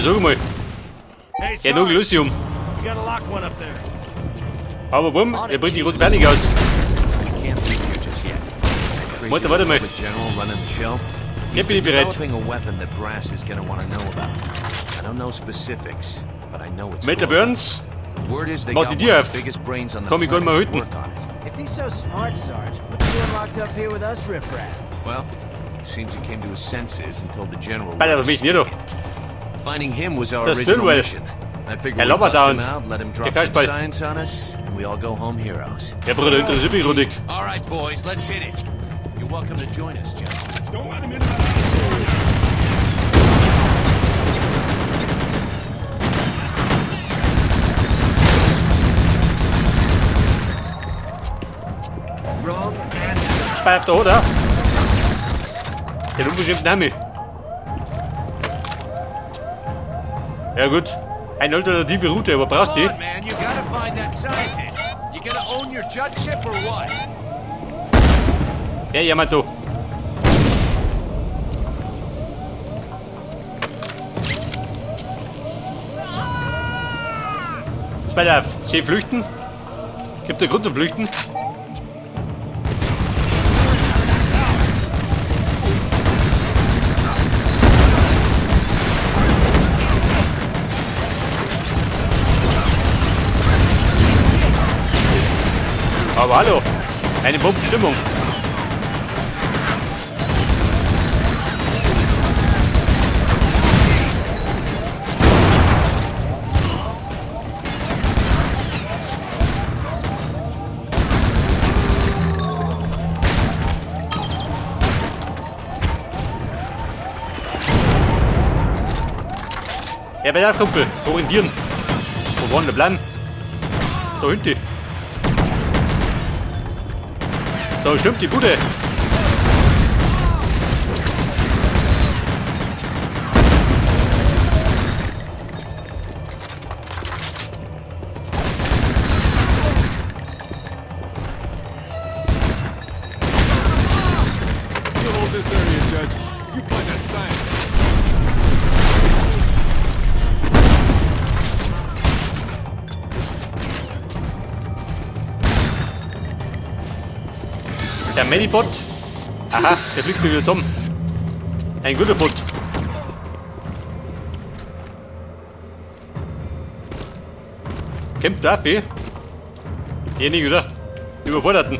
Sag mal. Hey, Ja, noch los, Jung. you gotta lock one up there. Aber warum? Er bringt die rote Beine nicht aus. Can't leave here just yet. Warte mal. General running the show. Jetzt bin ich bereit. Developing a weapon that Brass is gonna want to know about. I don't know specifics, but I know it's Metal good. Burns. Word is they Mach got die one Tür of auf. the biggest brains on the Komm, ich kann mal planet to hüten. work on it. If he's so smart, Sarge, what's he doing locked up here with us, riffraff? Well, seems he came to his senses and told the general. Alter, where was to bist denn du? stick it. Finding him was our Das original Snowblind. mission. I figured Er we'd labert bust him dauernd. out, let him Der drop some Geistball. science on us, and we all go home heroes. Ja, Bruder, interessiert mich Rudik. All right, boys, let's hit it. You're welcome to join us, gentlemen. Don't let him in. Bei auf der Hut, ja? Der unbestimmte Name. Ja gut. Eine alternative Route, aber brauchst du die? Come on, man, you gotta find that scientist. You gonna own your judgeship or what? Ja, jemand da. Pass auf, sie flüchten. Gibt der Grund zum Flüchten? Aber hallo, eine Bombenstimmung. Ja, bei der Kumpel, orientieren. Wo war denn der Plan? Da hinten. Da stimmt die Bude. You hold this area, Judge. You find that science. Der Medibot. Aha, der fliegt mir wieder zusammen. Ein guter Bot. Kämpft dafür. Hier nicht, oder? Überforderten.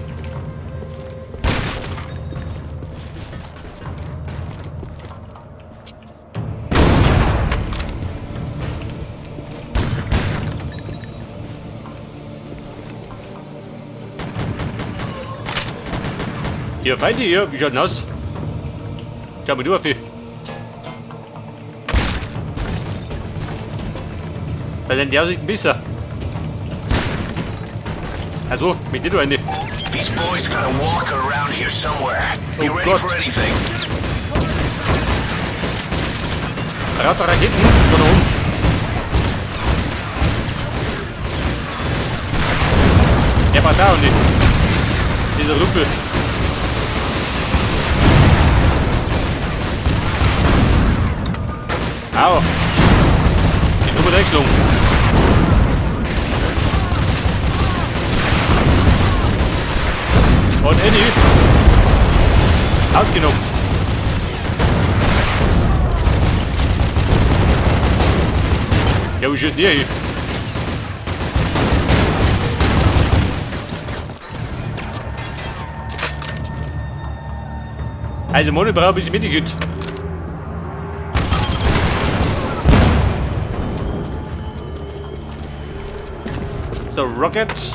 Hier, Feinde hier, wie schaut denn aus? Schau mal du auf. Da sind die Aussichten besser. Also, mit dir du eine. These boys got a walker around here somewhere. Be Oh ready Gott. for anything. Rauter Raketen, von da oben. Der war da und nicht. Dieser Rüppel. Au. Die Nummer Wechslung. Und Eddie. Ausgenommen. Ja, wie steht der hier? Also, Moni braucht ein bisschen Medikit. So, Rockets.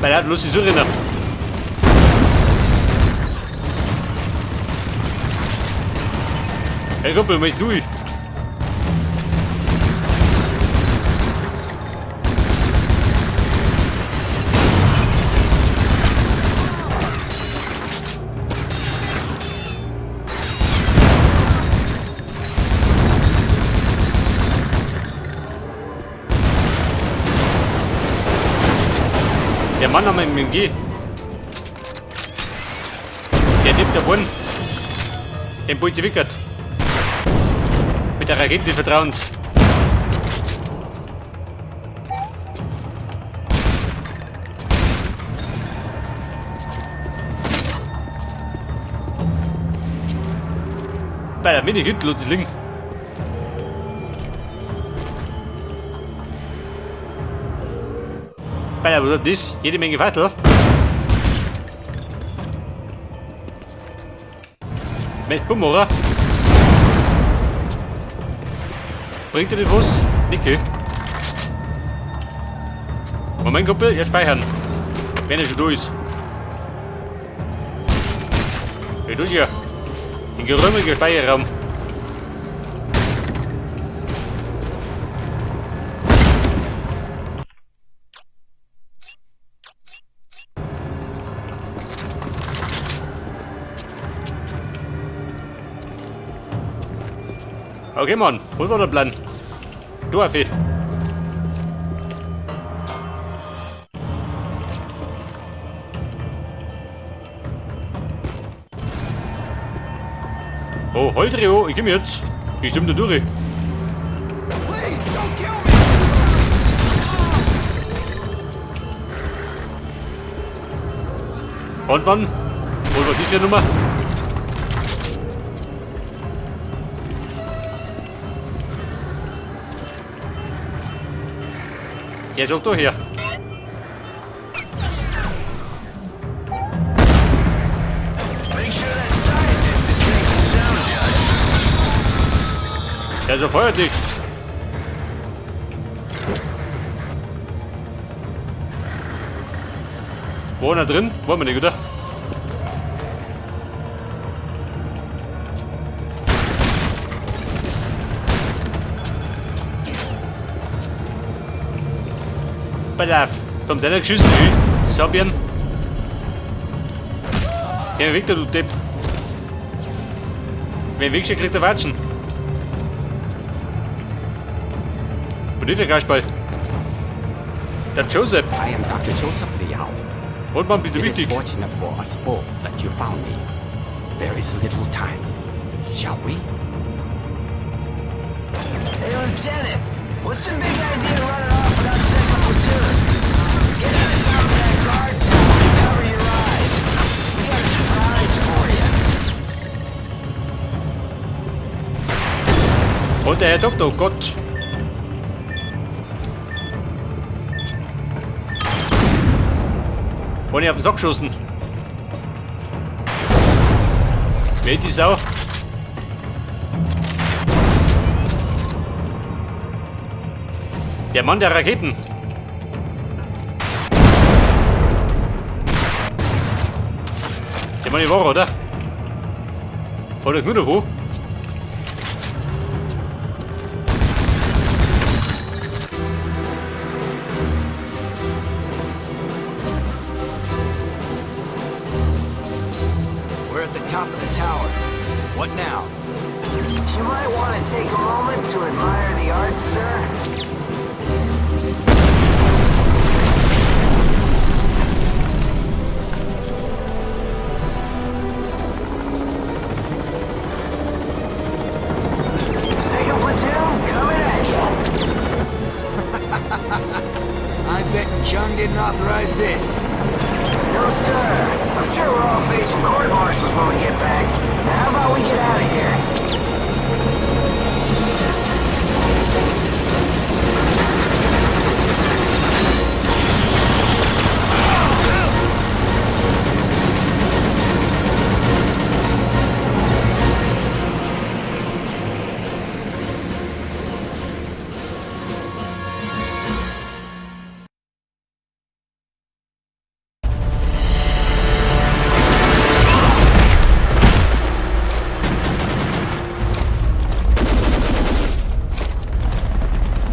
Weil er hat bloß die Suche nach. Hey Kumpel, mach du. Der Mann am MG. Der nimmt davon den Bolschewiker. Mit der Rakete des Vertrauens. Bei der Mini hinten los links. Bei der, was ist das? Jede Menge Fassel. Mensch, bumm, oder? Bringt dir das was? Nicke. Moment, Kumpel, jetzt speichern. Wenn er schon da ist. Wie tust du hier? Ein geräumiger Speicherraum. Okay, Mann, was war der Plan? Du, Affe. Oh, halt Rio, ich komm jetzt. Ich stimme da durch. Und Mann, was war das für eine Nummer? Ja, sag doch her. Ja, so feuert sich. Wo ist er drin? Wollen wir nicht, oder? Pass auf, kommt einer geschossen, das hab ich ihn. Geh weg da, du Depp. Wenn er wegsteht, kriegt er Watschen. Und nicht der Gasball. Der Joseph. I am Dr. Joseph Liao. Und Mann, bist du It is wichtig? fortunate for us both that you found me. There is little time. Shall we? Hey, Lieutenant, what's the big idea running off without second platoon? Get to the top of that guard tower and cover your eyes. We got a surprise for you. Und der Herr Doktor, oh Gott. Und auf den Sack geschossen. Wer ist die Sau? Der Mann der Raketen. Der Mann, war, oder? Oder nur noch wo? We're at the top of the tower. What now? You might want to take a moment to admire the art, sir. Second platoon coming at you. I bet Chung didn't authorize this. No, sir. I'm sure we're all facing court-martials when we get back. Now, how about we get out of here?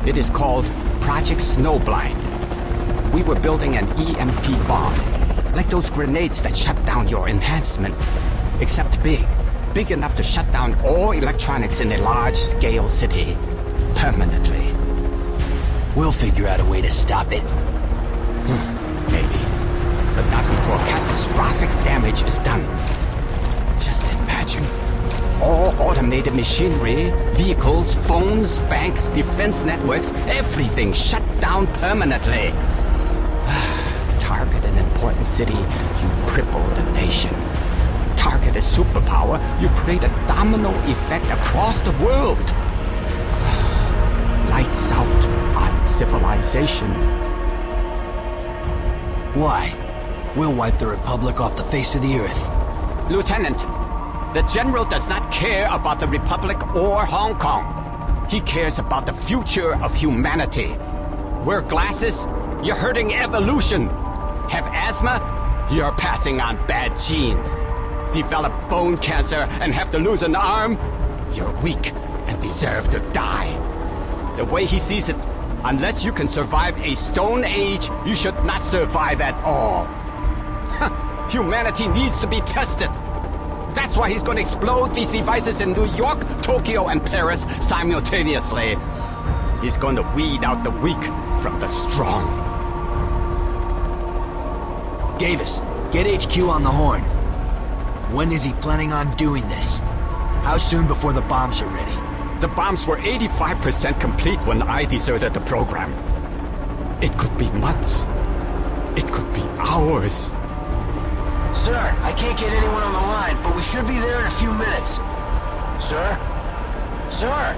It is called Project Snowblind. We were building an EMP bomb, like those grenades that shut down your enhancements, except big. Big enough to shut down all electronics in a large-scale city, permanently. We'll figure out a way to stop it. Maybe. but not before catastrophic damage is done. Just imagine. All automated machinery, vehicles, phones, banks, defense networks, everything shut down permanently. Target an important city, you cripple the nation. Target a superpower, you create a domino effect across the world. Lights out on civilization. Why? We'll wipe the Republic off the face of the earth. Lieutenant, the General does not care about the Republic or Hong Kong. He cares about the future of humanity. Wear glasses? You're hurting evolution. Have asthma? You're passing on bad genes. Develop bone cancer and have to lose an arm? You're weak and deserve to die. The way he sees it, unless you can survive a stone age, you should not survive at all. Humanity needs to be tested. That's why he's going to explode these devices in New York, Tokyo, and Paris simultaneously. He's going to weed out the weak from the strong. Davis, get HQ on the horn. When is he planning on doing this? How soon before the bombs are ready? The bombs were 85% complete when I deserted the program. It could be months. It could be hours. Sir, I can't get anyone on the line, but we should be there in a few minutes. Sir? Sir?